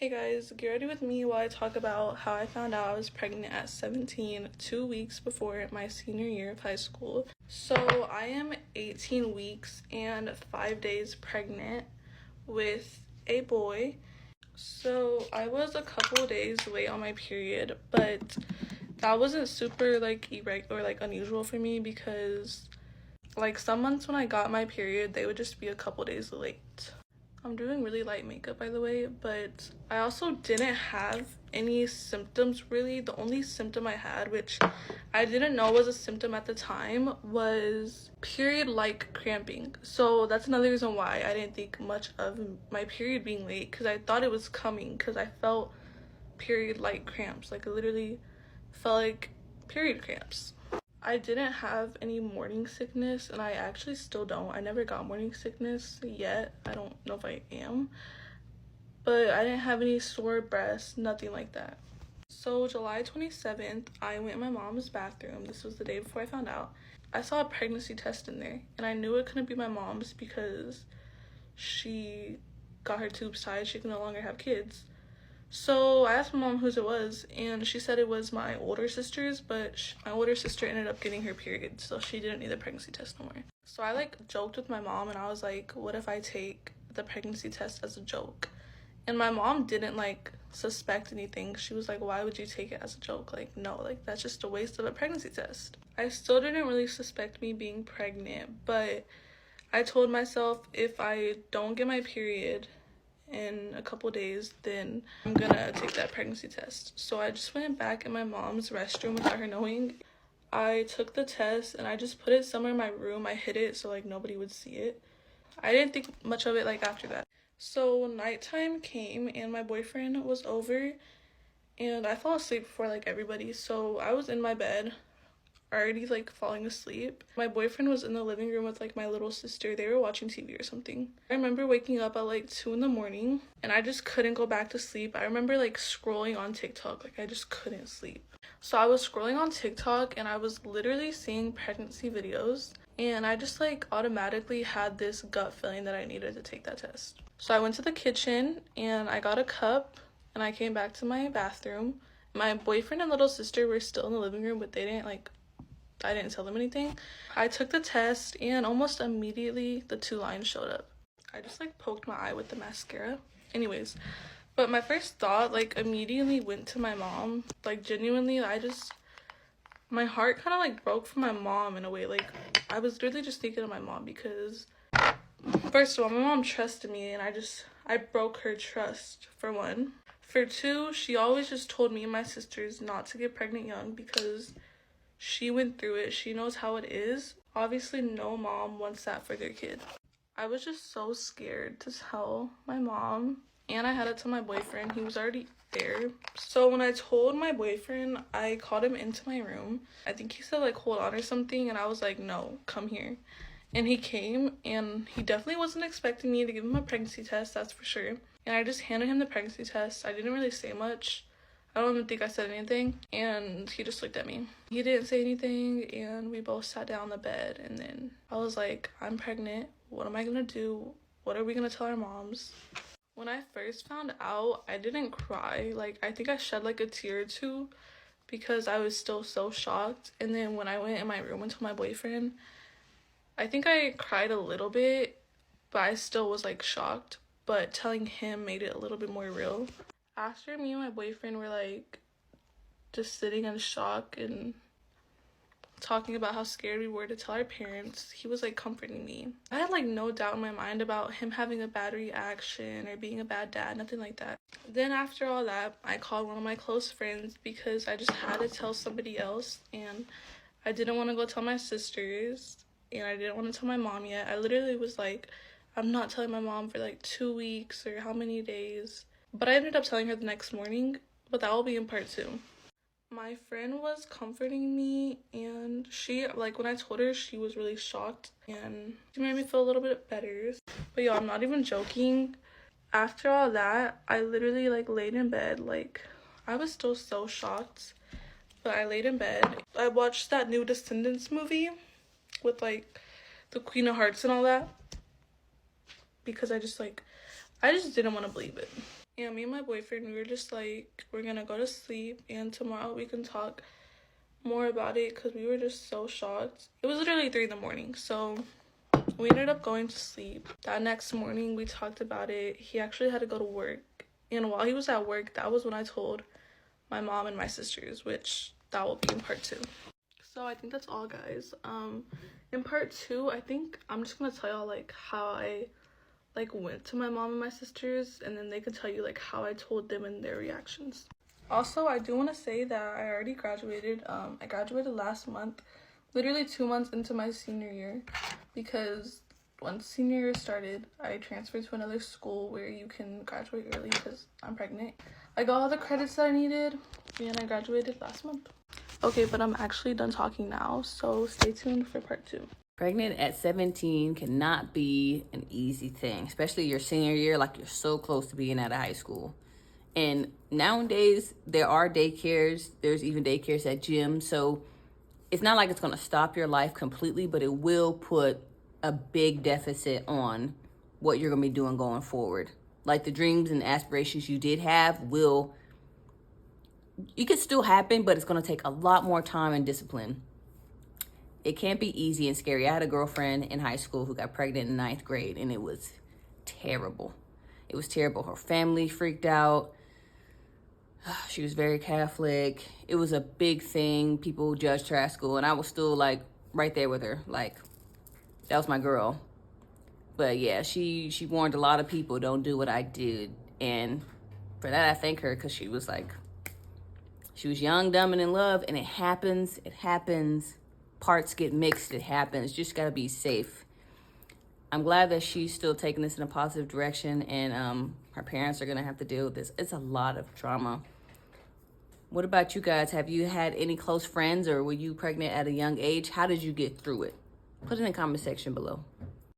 Hey guys, get ready with me while I talk about how I found out I was pregnant at 17, 2 weeks before my senior year of high school. So I am 18 weeks and 5 days pregnant with a boy. So I was a couple days late on my period, but that wasn't super irregular or unusual for me because some months when I got my period, they would just be a couple days late. I'm doing really light makeup, by the way, but I also didn't have any symptoms really. The only symptom I had, which I didn't know was a symptom at the time, was period-like cramping. So that's another reason why I didn't think much of my period being late, because I thought it was coming because I felt period-like cramps. I literally felt like period cramps. I didn't have any morning sickness, and I actually still don't. I never got morning sickness yet. I don't know if I am. But I didn't have any sore breasts, nothing like that. So July 27th, I went in my mom's bathroom. This was the day before I found out. I saw a pregnancy test in there, and I knew it couldn't be my mom's because she got her tubes tied. She can no longer have kids. So I asked my mom whose it was, and she said it was my older sister's, but my older sister ended up getting her period, so she didn't need the pregnancy test no more. So I joked with my mom, and I was like, what if I take the pregnancy test as a joke? And my mom didn't suspect anything. She was like, why would you take it as a joke? No, that's just a waste of a pregnancy test. I still didn't really suspect me being pregnant, but I told myself if I don't get my period in a couple days, then I'm gonna take that pregnancy test. So I just went back in my mom's restroom without her knowing. I took the test and I just put it somewhere in my room. I hid it so nobody would see it. I didn't think much of it after that. So nighttime came and my boyfriend was over and I fell asleep before everybody. So I was in my bed already falling asleep. My boyfriend was in the living room with my little sister. They were watching TV or something. I remember waking up at 2 in the morning and I just couldn't go back to sleep. I remember scrolling on TikTok. I just couldn't sleep. So I was scrolling on TikTok and I was literally seeing pregnancy videos, and I just automatically had this gut feeling that I needed to take that test. So I went to the kitchen and I got a cup and I came back to my bathroom. My boyfriend and little sister were still in the living room, but they didn't I didn't tell them anything. I took the test and almost immediately the 2 lines showed up. I just poked my eye with the mascara. Anyways, but my first thought immediately went to my mom. Genuinely, my heart kind of broke for my mom in a way. I was literally just thinking of my mom because first of all, my mom trusted me and I broke her trust, for one. For two, she always just told me and my sisters not to get pregnant young because she went through it. She knows how it is. Obviously, no mom wants that for their kid. I was just so scared to tell my mom, and I had to tell my boyfriend. He was already there. So when I told my boyfriend, I called him into my room. I think he said hold on or something, and I was like, no, come here. And he came, and he definitely wasn't expecting me to give him a pregnancy test, that's for sure. And I just handed him the pregnancy test. I didn't really say much. I don't even think I said anything, and he just looked at me. He didn't say anything, and we both sat down on the bed, and then I was like, I'm pregnant. What am I gonna do? What are we gonna tell our moms? When I first found out, I didn't cry. I think I shed a tear or two because I was still so shocked. And then when I went in my room and told my boyfriend, I think I cried a little bit, but I still was shocked. But telling him made it a little bit more real. After me and my boyfriend were just sitting in shock and talking about how scared we were to tell our parents, he was comforting me. I had no doubt in my mind about him having a bad reaction or being a bad dad, nothing like that. Then after all that, I called one of my close friends because I just had to tell somebody else, and I didn't want to go tell my sisters, and I didn't want to tell my mom yet. I literally was I'm not telling my mom for 2 weeks or how many days. But I ended up telling her the next morning, but that will be in part 2. My friend was comforting me, and she, when I told her, she was really shocked, and she made me feel a little bit better. But yo, I'm not even joking. After all that, I literally, laid in bed, I was still so shocked, but I laid in bed. I watched that new Descendants movie with, the Queen of Hearts and all that, because I just didn't want to believe it. And me and my boyfriend, we were just like, we're gonna go to sleep and tomorrow we can talk more about it because we were just so shocked. It was literally 3 in the morning, so we ended up going to sleep. That next morning, we talked about it. He actually had to go to work. And while he was at work, that was when I told my mom and my sisters, which that will be in part 2. So I think that's all, guys. In part 2, I think I'm just gonna tell y'all like how I like went to my mom and my sisters, and then they can tell you like how I told them and their reactions. Also, I do want to say that I already graduated. I graduated last month, literally 2 months into my senior year, because once senior year started, I transferred to another school where you can graduate early because I'm pregnant. I got all the credits that I needed, and I graduated last month. Okay, but I'm actually done talking now, so stay tuned for part 2. Pregnant at 17 cannot be an easy thing, especially your senior year, like you're so close to being out of high school. And nowadays, there are daycares. There's even daycares at gyms. So it's not like it's going to stop your life completely, but it will put a big deficit on what you're going to be doing going forward. Like the dreams and aspirations you did have you could still happen, but it's going to take a lot more time and discipline. It can't be easy and scary. I had a girlfriend in high school who got pregnant in 9th grade, and it was terrible. It was terrible. Her family freaked out. She was very Catholic. It was a big thing. People judged her at school, and I was still like right there with her. Like, that was my girl. But yeah, she warned a lot of people, don't do what I did. And for that, I thank her, because she was young, dumb, and in love, and it happens. It happens. Parts get mixed. It happens. Just got to be safe. I'm glad that she's still taking this in a positive direction, and her parents are going to have to deal with this. It's a lot of trauma. What about you guys? Have you had any close friends, or were you pregnant at a young age? How did you get through it? Put it in the comment section below.